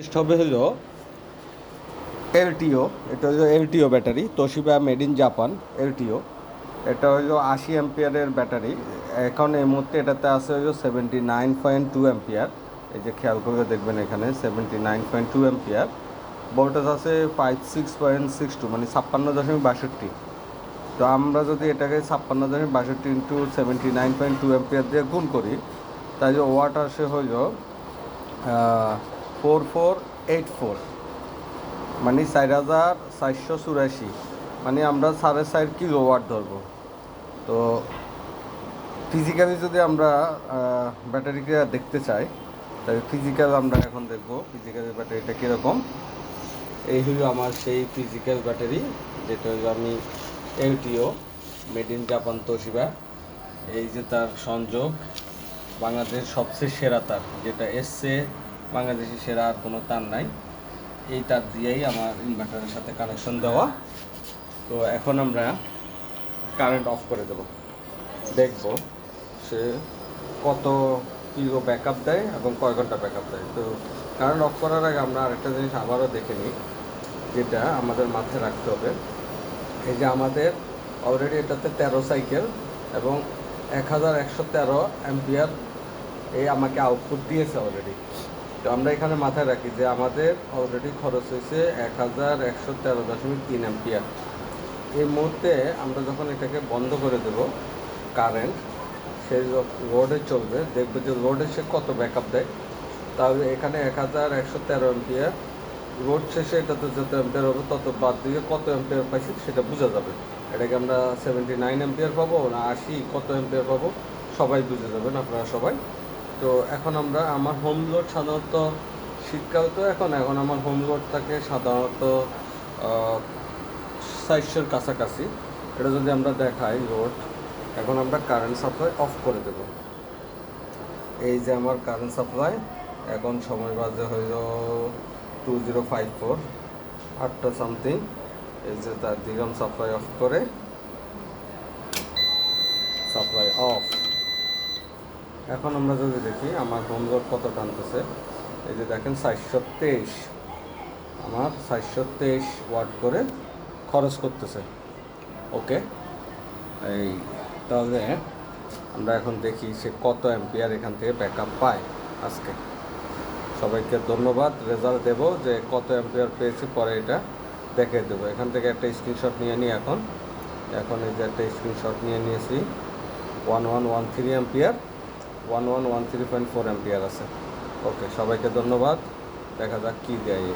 Test হবে হলো LTO. এটা হলো LTO battery, Toshiba made in Japan. LTO এটা হলো 80 অ্যাম্পিয়ারের ব্যাটারি। এখন এই মুহূর্তে এটাতে আছে হলো 79.2 অ্যাম্পিয়ার। এই যে খেয়াল করে দেখবেন এখানে 79.2 অ্যাম্পিয়ার। ভোল্টেজ আছে 56.62, মানে 56.62। তো আমরা যদি এটাকে 56.62 ইন্টু 79.2 অ্যাম্পিয়ার দিয়ে গুণ করি, তাই যে ওয়াট আসে হইল 4484, মানে 4484, মানে আমরা 4.5 কিলোওয়াট ধরবো। তো ফিজিক্যালি যদি আমরা ব্যাটারিকে দেখতে চাই, তাই ফিজিক্যাল আমরা এখন দেখবো ফিজিক্যালি ব্যাটারিটা কীরকম। এই হলো আমার সেই ফিজিক্যাল ব্যাটারি, যেটা হলো আমি এলটিও মেড ইন জাপান তোশিবা। এই যে তার সংযোগ, বাংলাদেশ সবচেয়ে সেরা তার, যেটা এসছে বাংলাদেশি সেরা আর কোনো তার নাই। এই তার দিয়েই আমার ইনভার্টারের সাথে কানেকশন দেওয়া। তো এখন আমরা কারেন্ট অফ করে দেব, দেখব সে কত কিলো ব্যাকআপ দেয় এবং কয় ঘন্টা ব্যাকআপ দেয়। তো কারেন্ট অফ করার আগে আমরা আরেকটা জিনিস আবারও দেখে নিই, যেটা আমাদের মাথায় রাখতে হবে। এই যে আমাদের অলরেডি এটাতে 13 সাইকেল এবং 1113 অ্যাম্পিয়ার এই আমাকে আউটপুট দিয়েছে অলরেডি। তো আমরা এখানে মাথায় রাখি যে আমাদের অলরেডি খরচ হয়েছে 1113.3 অ্যাম্পিয়ার। এই মুহূর্তে আমরা যখন এটাকে বন্ধ করে দেব, কারেন্ট সে লোডে চলবে, দেখবে যে লোডে সে কত ব্যাকআপ দেয়। তাহলে এখানে 1113 অ্যাম্পিয়ার, লোড শেষে এটাতে যত অ্যাম্পিয়ার হবে তত বাদ দিয়ে কত অ্যাম্পিয়ার পাইছি সেটা বোঝা যাবে। এটাকে আমরা 79 অ্যাম্পিয়ার পাবো না 80, কত অ্যাম্পিয়ার পাবো সবাই বুঝে যাবেন, আপনারা সবাই। তো এখন আমরা আমার হোম লোড সাধারণত শীতকাল, তো এখন আমার হোম লোড থাকে সাধারণত 400-এর কাছাকাছি। এটা যদি আমরা দেখাই লোড, এখন আমরা কারেন্ট সাপ্লাই অফ করে দেব। এই যে আমার কারেন্ট সাপ্লাই, এখন সময় বাজে হইল 2054, 8টা সামথিং। এই যে তার দিলাম সাপ্লাই অফ করে, সাপ্লাই অফ। এখন আমরা যদি দেখি আমার হোম লোড কত টানতেছে, এই যে দেখেন 423, আমার 423 ওয়াট করে খরচ করতেছে। ওকে, এই তাহলে আমরা এখন দেখি সে কত অ্যাম্পিয়ার এখান থেকে ব্যাকআপ পায় আজকে। সবাইকে ধন্যবাদ। রেজাল্ট দেবো যে কত অ্যাম্পিয়ার পেয়েছি, পরে এটা দেখে দেবো। এখান থেকে একটা স্ক্রিনশট নিয়ে নিই। এখন এই যে একটা স্ক্রিনশট নিয়ে নিয়েছি, 1113 অ্যাম্পিয়ার, 1113.4 অ্যাম্পিয়ার আছে। ওকে, সবাইকে ধন্যবাদ। দেখা যাক কী দেয়।